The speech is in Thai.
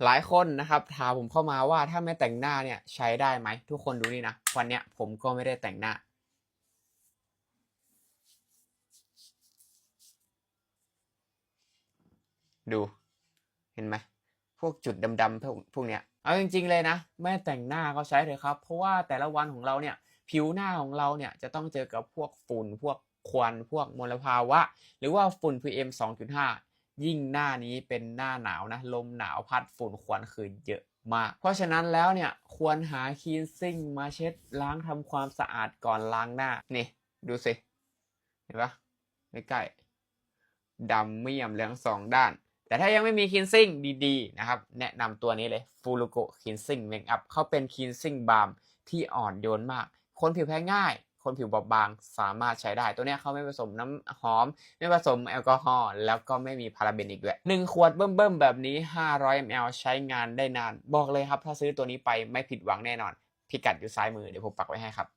หลายคนนะครับถามผมเข้ามาว่าถ้าไม่แต่งหน้าเนี่ยใช้ได้ไหมทุกคนดูนี่นะวันเนี้ยผมก็ไม่ได้แต่งหน้าดูเห็นไหมพวกจุดดำๆพวกเนี้ยเอาจริงๆเลยนะไม่แต่งหน้าก็ใช้เลยครับเพราะว่าแต่ละวันของเราเนี่ยผิวหน้าของเราเนี่ยจะต้องเจอกับพวกฝุ่นพวกควันพวกมลภาวะหรือว่าฝุ่น PM 2.5ยิ่งหน้านี้เป็นหน้าหนาวนะลมหนาวพัดฝุ่นควันคือเยอะมากเพราะฉะนั้นแล้วเนี่ยควรหาคลีนซิ่งมาเช็ดล้างทำความสะอาดก่อนล้างหน้านี่ดูสิเห็นปะใกล้ๆดำเมี่ยมเหลืองสองด้านแต่ถ้ายังไม่มีคลีนซิ่งดีๆนะครับแนะนำตัวนี้เลยฟูรุโกะคลีนซิ่งเมคอัพเขาเป็นคลีนซิ่งบาล์มที่อ่อนโยนมากคนผิวแพ้ง่ายคนผิวบอบบางสามารถใช้ได้ตัวนี้เขาไม่ผสมน้ำหอมไม่ผสมแอลกอฮอล์แล้วก็ไม่มีพาราเบนอีกด้วย1 ขวดเบิ่มๆแบบนี้500 ml ใช้งานได้นานบอกเลยครับถ้าซื้อตัวนี้ไปไม่ผิดหวังแน่นอนพิกัดอยู่ซ้ายมือเดี๋ยวผมปักไว้ให้ครับ